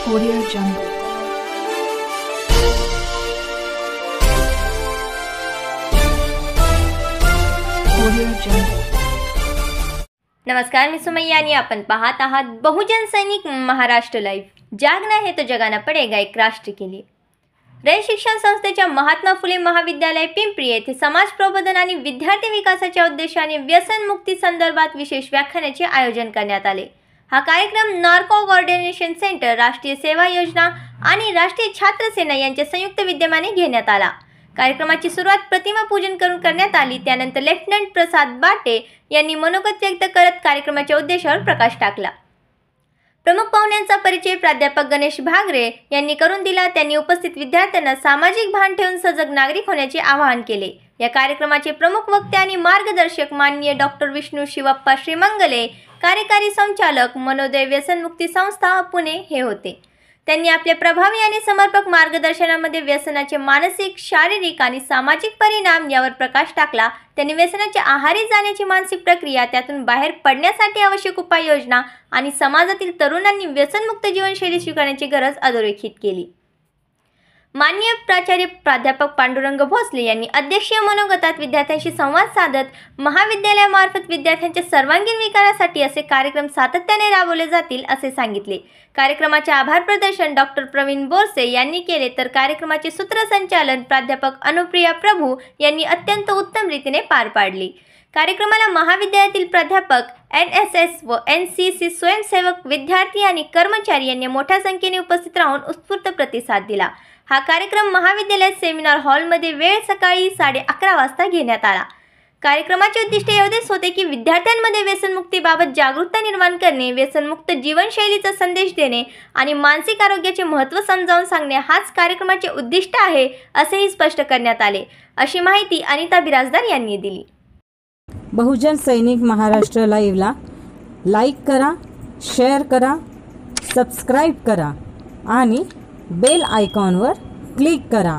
Audio Jungle. Audio Jungle. नमस्कार, मी सुमय्या आणि आपण पाहत आहात बहुजन सैनिक महाराष्ट्र लाईव्ह। जागना है तो जगाना पडेगा एक राष्ट्र के लिए। रयत शिक्षण संस्थेच्या महात्मा फुले महाविद्यालय पिंपरी येथे समाज प्रबोधन आणि विद्यार्थी विकासाच्या उद्देशाने व्यसनमुक्ती संदर्भात विशेष व्याख्यानाचे आयोजन करण्यात आले। हा कार्यक्रम नार्को कोऑर्डिनेशन सेंटर, राष्ट्रीय सेवा योजना आणि राष्ट्रीय छात्र सेना यांच्या संयुक्त विद्यमाने घेण्यात आला। कार्यक्रमाची सुरुवात प्रतिमा पूजन करून करण्यात आली। त्यानंतर लेफ्टनंट प्रसाद बाटे यांनी मनोगत व्यक्त करत कार्यक्रमाच्या उद्देशावर प्रकाश टाकला। प्रमुख पाहुण्यांचा परिचय प्राध्यापक गणेश भागरे यांनी करून दिला। त्यांनी उपस्थित विद्यार्थ्यांना सामाजिक भान ठेवून सजग नागरिक होण्याचे आवाहन केले। या कार्यक्रमाचे प्रमुख वक्ते आणि मार्गदर्शक माननीय डॉक्टर विष्णू शिवप्पा श्रीमंगले, कार्यकारी संचालक मनोदय व्यसनमुक्ती संस्था पुणे हे होते। त्यांनी आपल्या प्रभावी आणि समर्पक मार्गदर्शनामध्ये व्यसनाचे मानसिक, शारीरिक आणि सामाजिक परिणाम यावर प्रकाश टाकला। त्यांनी व्यसनाच्या आहारी जाण्याची मानसिक प्रक्रिया, त्यातून बाहेर पडण्यासाठी आवश्यक उपाययोजना आणि समाजातील तरुणांनी व्यसनमुक्त जीवनशैली स्वीकारण्याची गरज अधोरेखित केली। माननीय प्राचार्य प्राध्यापक पांडुरंग भोसले यांनी अध्यक्षीय मनोगतात विद्यार्थ्यांशी संवाद साधत महाविद्यालयामार्फत विद्यार्थ्यांच्या सर्वांगीण विकासासाठी असे कार्यक्रम सातत्याने राबवले जातील असे सांगितले। कार्यक्रमाचे आभार प्रदर्शन डॉक्टर प्रवीण बोरसे यांनी केले, तर कार्यक्रमाचे सूत्रसंचालन प्राध्यापक अनुप्रिया प्रभू यांनी अत्यंत उत्तम रीतीने पार पाडले। कार्यक्रमाला महाविद्यालयातील प्राध्यापक, NSS व NCC स्वयंसेवक, विद्यार्थी आणि कर्मचारी यांनी मोठ्या संख्येने उपस्थित राहून उत्स्फूर्त प्रतिसाद दिला। हा कार्यक्रम महाविद्यालयात सेमिनार हॉलमध्ये वेळ सकाळी 11:30 वाजता घेण्यात आला। कार्यक्रमाचे उद्दिष्ट एवढेच होते की विद्यार्थ्यांमध्ये व्यसनमुक्तीबाबत जागरूकता निर्माण करणे, व्यसनमुक्त जीवनशैलीचा संदेश देणे आणि मानसिक आरोग्याचे महत्त्व समजावून सांगणे हाच कार्यक्रमाचे उद्दिष्ट आहे असेही स्पष्ट करण्यात आले, अशी माहिती अनिता बिराजदार यांनी दिली। बहुजन सैनिक महाराष्ट्र लाईव्हला लाईक करा, शेअर करा, सबस्क्राईब करा आणि बेल आयकॉनवर क्लिक करा।